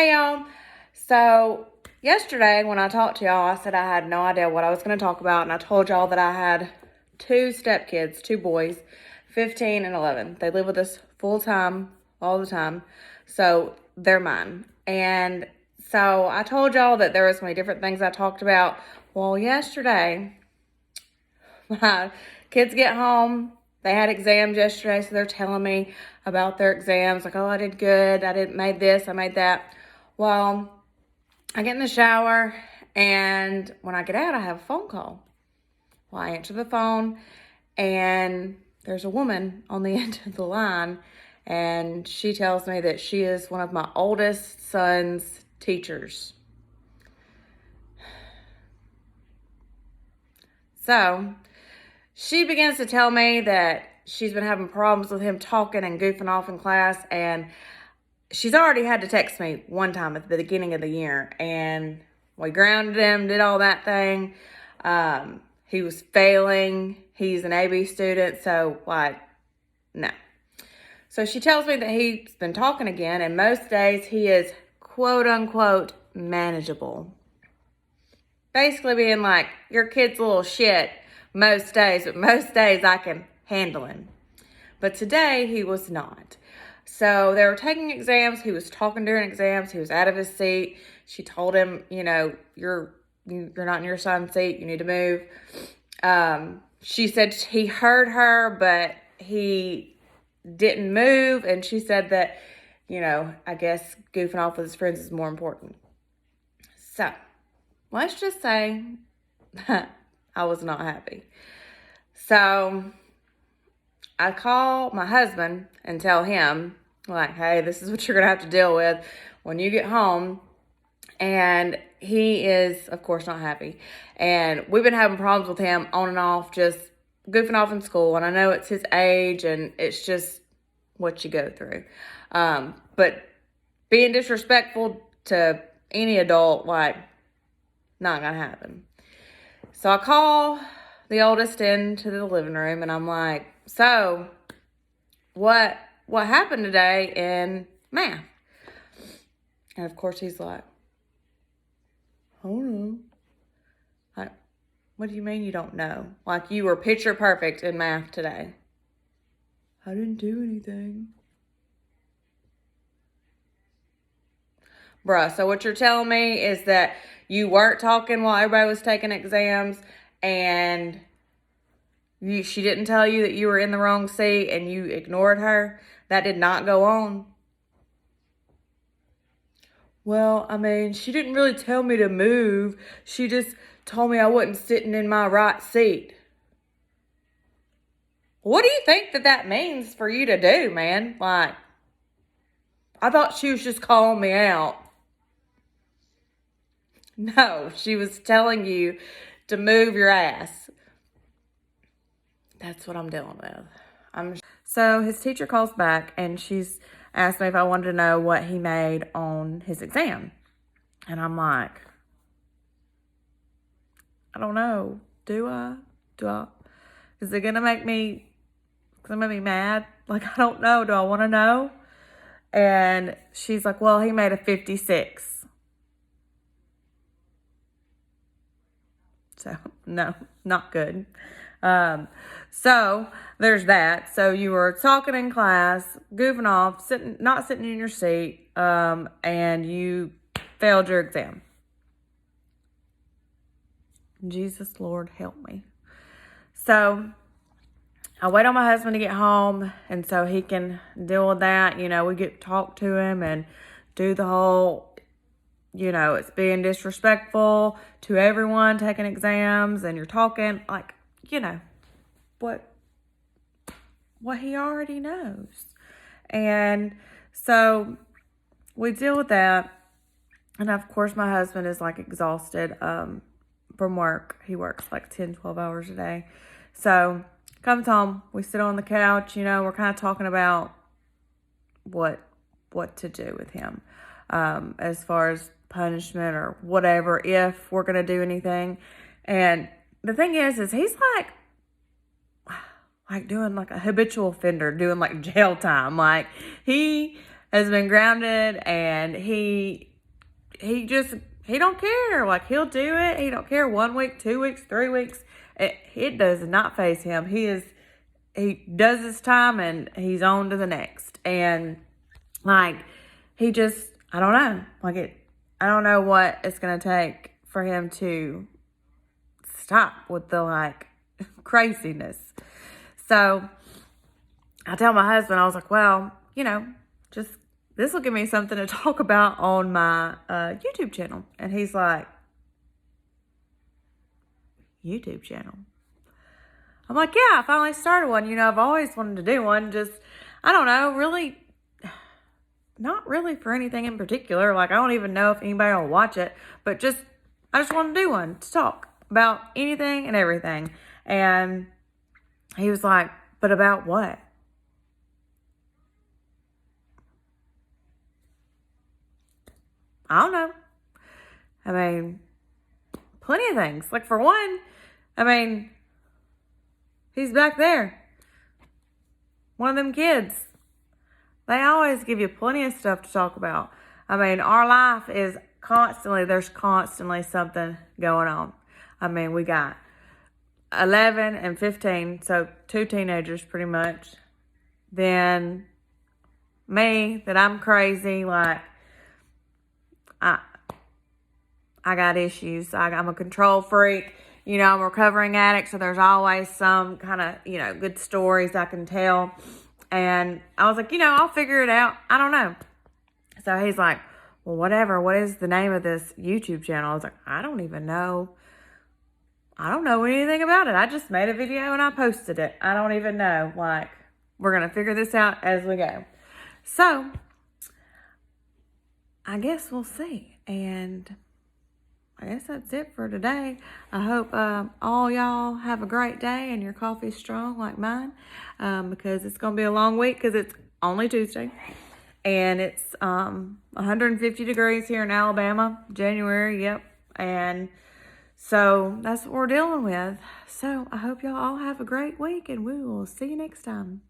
Hey y'all. So yesterday when I talked to y'all, I said I had no idea what I was going to talk about, and I told y'all that I had two stepkids, two boys, 15 and 11. They live with us full time, all the time. So they're mine. And so I told y'all that there was many different things I talked about. Well, yesterday, my kids get home. They had exams yesterday, so they're telling me about their exams. Like, oh, I did good. I made this, I made that. Well, I get in the shower, and when I get out, I have a phone call. Well, I answer the phone, and there's a woman on the end of the line, and she tells me that she is one of my oldest son's teachers. So she begins to tell me that she's been having problems with him talking and goofing off in class, and she's already had to text me one time at the beginning of the year, and we grounded him, did all that thing. He was failing. He's an AB student, so no. So she tells me that he's been talking again, and most days he is quote unquote manageable. Basically being like, your kid's a little shit most days, but most days I can handle him. But today he was not. So they were taking exams. He was talking during exams. He was out of his seat. She told him, you're not in your son's seat. You need to move. She said he heard her, but he didn't move. And she said that, I guess goofing off with his friends is more important. So let's just say I was not happy. So I call my husband and tell him, like, hey, this is what you're going to have to deal with when you get home. And he is, of course, not happy. And we've been having problems with him on and off, just goofing off in school. And I know it's his age, and it's just what you go through. But being disrespectful to any adult, not going to happen. So I call the oldest into the living room, and I'm like, so what happened today in math? And of course he's like, I don't know. What do you mean you don't know? Like, you were picture perfect in math today. I didn't do anything. Bruh, so what you're telling me is that you weren't talking while everybody was taking exams, and she didn't tell you that you were in the wrong seat and you ignored her? That did not go on? Well, she didn't really tell me to move. She just told me I wasn't sitting in my right seat. What do you think that means for you to do, man? I thought she was just calling me out. No, she was telling you to move your ass. That's what I'm dealing with. So his teacher calls back, and she's asked me if I wanted to know what he made on his exam. And I'm like, I don't know. Do I? Is it going to make me mad? I don't know. Do I want to know? And she's like, well, he made a 56. So, no, not good. So there's that. So you were talking in class, goofing off, not sitting in your seat, and you failed your exam. Jesus, Lord, help me. So I wait on my husband to get home, and so he can deal with that. We get to talk to him and do the whole, it's being disrespectful to everyone taking exams, and you're talking what he already knows. And so we deal with that. And of course my husband is exhausted from work. He works 10, 12 hours a day. So comes home, we sit on the couch, we're kind of talking about what to do with him, as far as punishment or whatever, if we're going to do anything. And the thing is he's doing a habitual offender, doing jail time. He has been grounded, and he he don't care. Like, he'll do it. He don't care 1 week, 2 weeks, 3 weeks. It does not faze him. He does his time and he's on to the next. And like, I don't know. I don't know what it's going to take for him to stop with the like craziness. So I tell my husband, I was like, well, just this will give me something to talk about on my YouTube channel. And he's like, YouTube channel? I'm like, yeah, I finally started one. I've always wanted to do one. Just, I don't know, really, not really for anything in particular. Like, I don't even know if anybody will watch it. But I just want to do one to talk about anything and everything. And he was like, but about what? I don't know. I mean, plenty of things. Like, for one, I mean, he's back there. One of them kids. They always give you plenty of stuff to talk about. I mean, our life is there's constantly something going on. I mean, we got 11 and 15, so 2 teenagers pretty much. Then me, that I'm crazy, like, I got issues. I'm a control freak. I'm a recovering addict, so there's always some kind of, good stories I can tell. And I was like, I'll figure it out. I don't know. So he's like, well, whatever. What is the name of this YouTube channel? I was like, I don't even know. I don't know anything about it. I just made a video and I posted it. I don't even know. Like, we're going to figure this out as we go. So, I guess we'll see. And I guess that's it for today. I hope all y'all have a great day and your coffee's strong like mine, because it's going to be a long week because it's only Tuesday. And it's 150 degrees here in Alabama, January, yep. And so that's what we're dealing with. So I hope y'all all have a great week and we will see you next time.